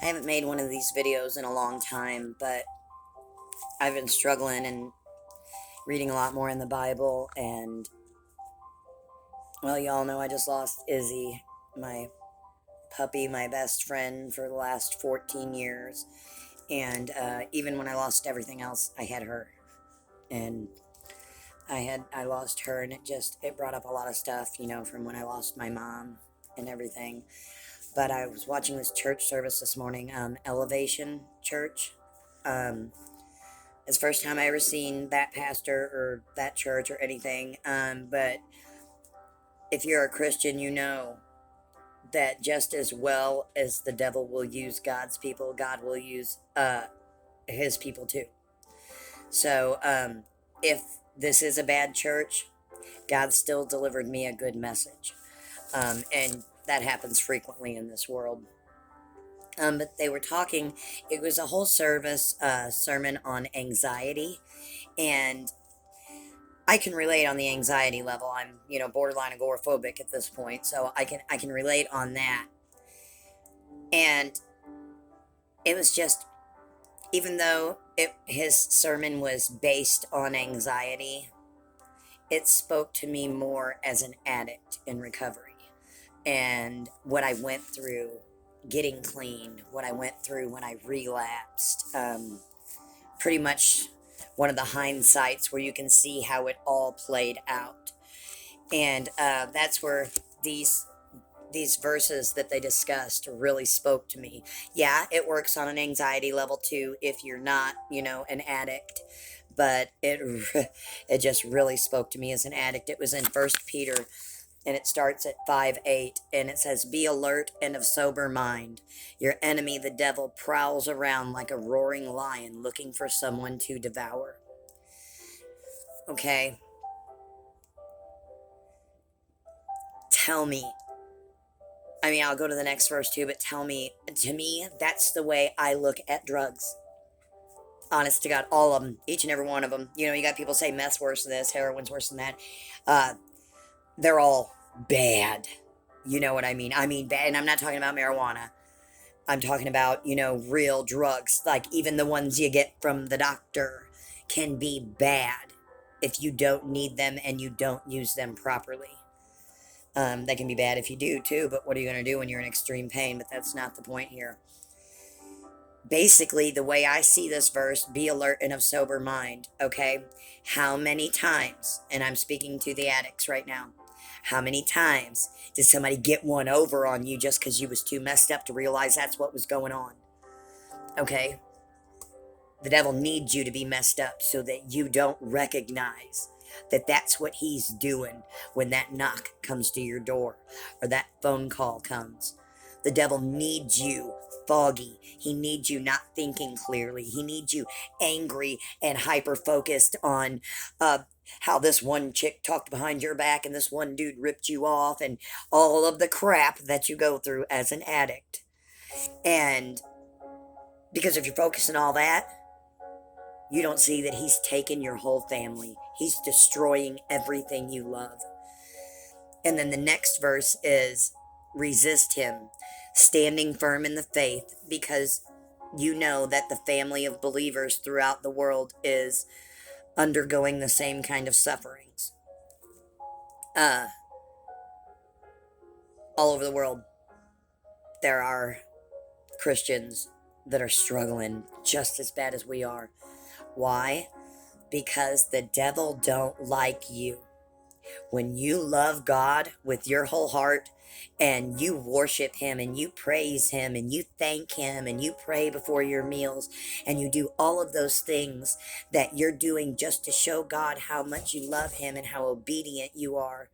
I haven't made one of these videos in a long time, but I've been struggling and reading a lot more in the Bible. And, well, y'all know I just lost Izzy, my puppy, my best friend for the last 14 years. And even when I lost everything else, I had her. And I lost her, and it brought up a lot of stuff, from when I lost my mom and everything. But I was watching this church service this morning, Elevation Church. Um, It's the first time I ever seen that pastor or that church or anything. But if you're a Christian, you know that just as well as the devil will use God's people, God will use his people too. So if this is a bad church, God still delivered me a good message. And that happens frequently in this world. But they were talking, it was a whole service sermon on anxiety. And I can relate on the anxiety level. I'm, borderline agoraphobic at this point, so I can relate on that. And it was just, even though his sermon was based on anxiety, it spoke to me more as an addict in recovery and what I went through getting clean, what I went through when I relapsed. Pretty much one of the hindsights where you can see how it all played out. And that's where these verses that they discussed really spoke to me. Yeah, it works on an anxiety level too if you're not, an addict. But it just really spoke to me as an addict. It was in First Peter, and it starts at 5:8, and it says, "Be alert and of sober mind. Your enemy, the devil, prowls around like a roaring lion looking for someone to devour." Okay, tell me. I mean, I'll go to the next verse too, but tell me, to me, that's the way I look at drugs. Honest to God, all of them, each and every one of them. You got people say meth's worse than this, heroin's worse than that. Uh, they're all bad. You know what I mean? I mean bad, and I'm not talking about marijuana. I'm talking about, real drugs. Like even the ones you get from the doctor can be bad if you don't need them and you don't use them properly. They can be bad if you do too, but what are you going to do when you're in extreme pain? But that's not the point here. Basically, the way I see this verse, be alert and of sober mind, okay? How many times, and I'm speaking to the addicts right now, how many times did somebody get one over on you just because you was too messed up to realize that's what was going on? Okay? The devil needs you to be messed up so that you don't recognize that that's what he's doing when that knock comes to your door or that phone call comes. The devil needs you foggy. He needs you not thinking clearly. He needs you angry and hyper focused on how this one chick talked behind your back and this one dude ripped you off and all of the crap that you go through as an addict. And because if you're focusing all that, you don't see that he's taken your whole family. He's destroying everything you love. And then the next verse is resist him, standing firm in the faith, because you know that the family of believers throughout the world is undergoing the same kind of sufferings. All over the world, there are Christians that are struggling just as bad as we are. Why? Because the devil don't like you. When you love God with your whole heart and you worship him and you praise him and you thank him and you pray before your meals and you do all of those things that you're doing just to show God how much you love him and how obedient you are,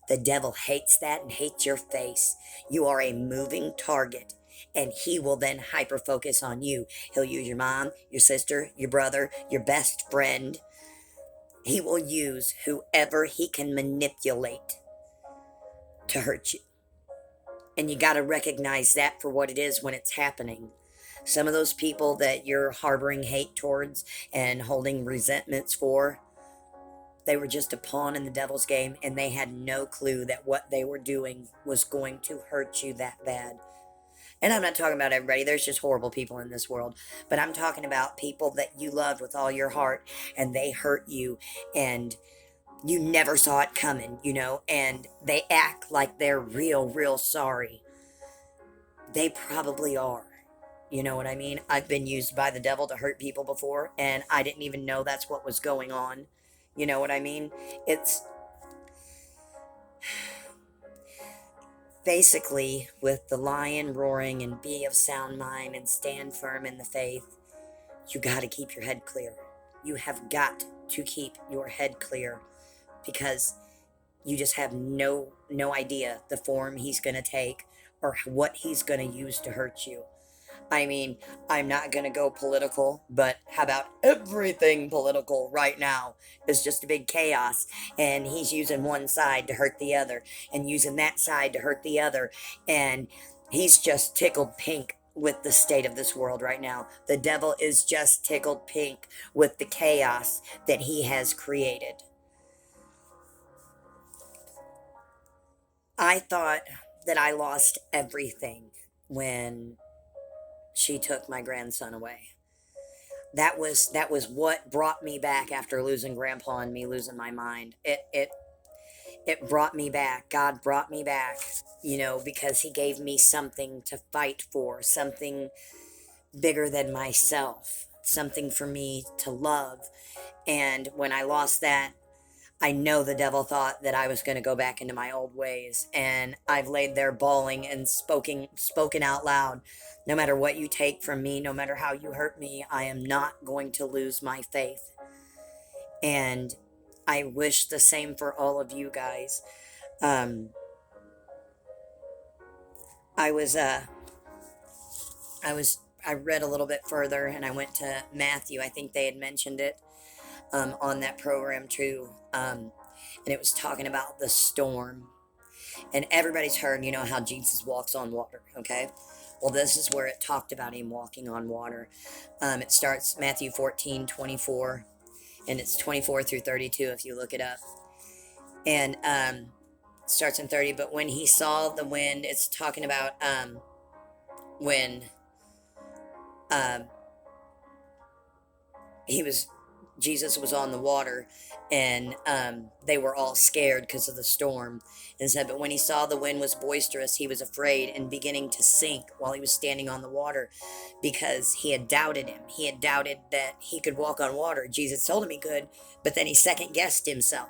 the devil hates that and hates your face. You are a moving target. And he will then hyper focus on you. He'll use your mom, your sister, your brother, your best friend. He will use whoever he can manipulate to hurt you. And you got to recognize that for what it is when it's happening. Some of those people that you're harboring hate towards and holding resentments for, they were just a pawn in the devil's game, and they had no clue that what they were doing was going to hurt you that bad. And I'm not talking about everybody, there's just horrible people in this world. But I'm talking about people that you loved with all your heart and they hurt you and you never saw it coming, and they act like they're real sorry. They probably are. You know what I mean? I've been used by the devil to hurt people before, and I didn't even know that's what was going on. You know what I mean? It's basically with the lion roaring and be of sound mind and stand firm in the faith, you got to keep your head clear. You have got to keep your head clear because you just have no idea the form he's going to take or what he's going to use to hurt you. I mean, I'm not going to go political, but how about everything political right now is just a big chaos, and he's using one side to hurt the other, and using that side to hurt the other, and he's just tickled pink with the state of this world right now. The devil is just tickled pink with the chaos that he has created. I thought that I lost everything when she took my grandson away. That was what brought me back after losing grandpa and me losing my mind. It brought me back. God brought me back, because he gave me something to fight for, something bigger than myself, something for me to love. And when I lost that, I know the devil thought that I was going to go back into my old ways, and I've laid there bawling and spoken out loud. No matter what you take from me, no matter how you hurt me, I am not going to lose my faith. And I wish the same for all of you guys. I read a little bit further, and I went to Matthew. I think they had mentioned it on that program too. And it was talking about the storm. And everybody's heard, how Jesus walks on water, okay? Well, this is where it talked about him walking on water. It starts Matthew 14:24, and it's 24 through 32 if you look it up. And it starts in 30, but when he saw the wind, it's talking about when Jesus was on the water, and they were all scared because of the storm. And said, but when he saw the wind was boisterous, he was afraid and beginning to sink while he was standing on the water, because he had doubted him. He had doubted that he could walk on water. Jesus told him he could, but then he second guessed himself.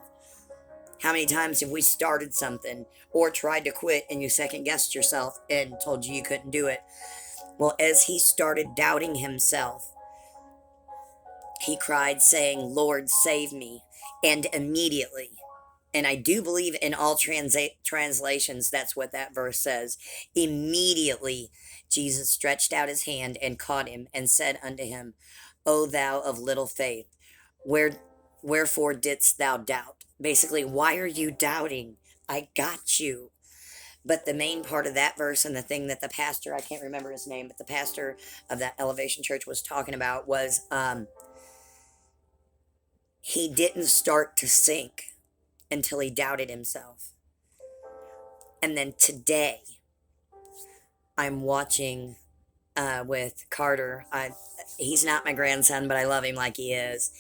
How many times have we started something or tried to quit and you second guessed yourself and told you couldn't do it? Well, as he started doubting himself, he cried, saying, Lord, save me. And immediately, and I do believe in all translations, that's what that verse says. Immediately, Jesus stretched out his hand and caught him and said unto him, O thou of little faith, wherefore didst thou doubt? Basically, why are you doubting? I got you. But the main part of that verse, and the thing that the pastor, I can't remember his name, but the pastor of that Elevation Church was talking about was, he didn't start to sink until he doubted himself. And then today, I'm watching with Carter. He's not my grandson, but I love him like he is.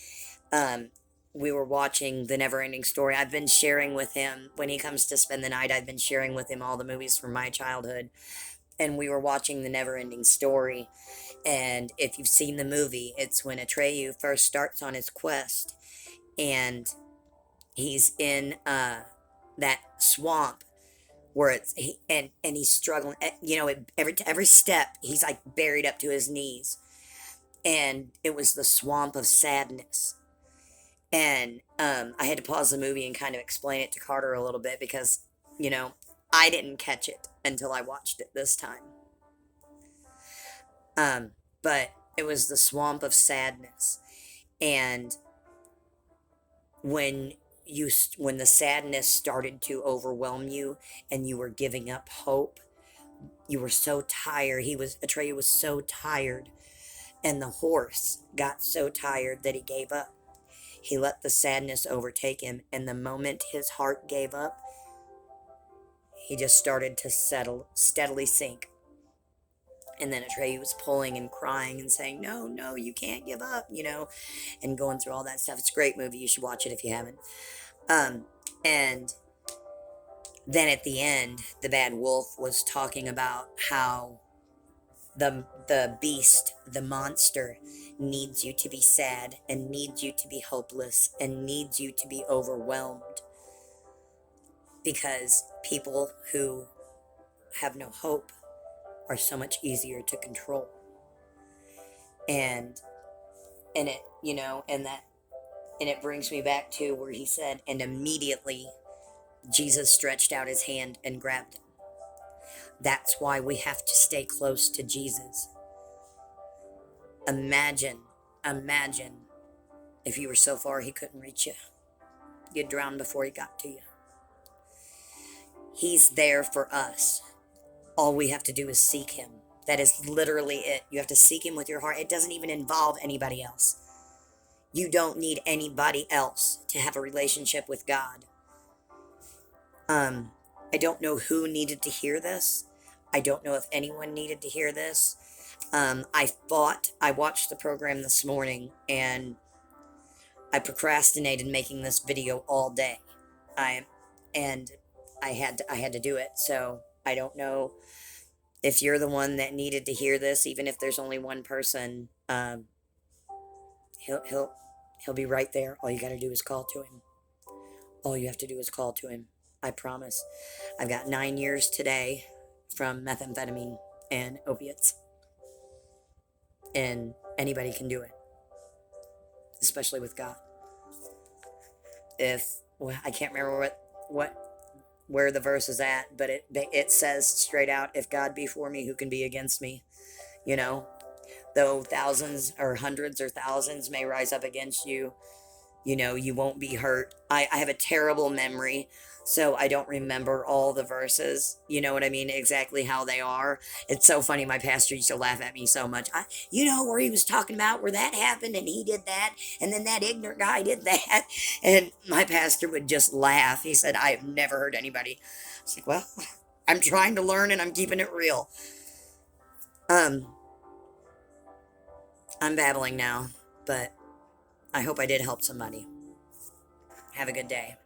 We were watching The Neverending Story. I've been sharing with him, when he comes to spend the night, I've been sharing with him all the movies from my childhood. And we were watching The Neverending Story. And if you've seen the movie, it's when Atreyu first starts on his quest. And he's in that swamp where he's struggling. Every step he's like buried up to his knees, and it was the swamp of sadness. And I had to pause the movie and kind of explain it to Carter a little bit because I didn't catch it until I watched it this time. But it was the swamp of sadness, and when the sadness started to overwhelm you and you were giving up hope, you were so tired. Atreyu was so tired, and the horse got so tired that he gave up. He let the sadness overtake him, and the moment his heart gave up, he just started to steadily sink. And then Atreyu was pulling and crying and saying, no, no, you can't give up, and going through all that stuff. It's a great movie. You should watch it if you haven't. And then at the end, the bad wolf was talking about how the beast, the monster, needs you to be sad and needs you to be hopeless and needs you to be overwhelmed, because people who have no hope are so much easier to control. And it, and it brings me back to where he said, and immediately Jesus stretched out his hand and grabbed him. That's why we have to stay close to Jesus. Imagine if you were so far he couldn't reach you. You'd drown before he got to you. He's there for us. All we have to do is seek him. That is literally it. You have to seek him with your heart. It doesn't even involve anybody else. You don't need anybody else to have a relationship with God. I don't know who needed to hear this. I don't know if anyone needed to hear this. I watched the program this morning, and I procrastinated making this video all day. I had to do it. So I don't know if you're the one that needed to hear this, even if there's only one person. He'll be right there. All you got to do is call to him. All you have to do is call to him. I promise. I've got 9 years today from methamphetamine and opiates. And anybody can do it. Especially with God. I can't remember where the verse is at, but it says straight out, if God be for me, who can be against me? Though thousands or hundreds or thousands may rise up against you, you won't be hurt. I have a terrible memory, so I don't remember all the verses, you know what I mean, exactly how they are. It's so funny, my pastor used to laugh at me so much. Where he was talking about where that happened, and he did that, and then that ignorant guy did that, and my pastor would just laugh. He said, I have never heard anybody. I was like, well, I'm trying to learn, and I'm keeping it real. I'm babbling now, but I hope I did help somebody. Have a good day.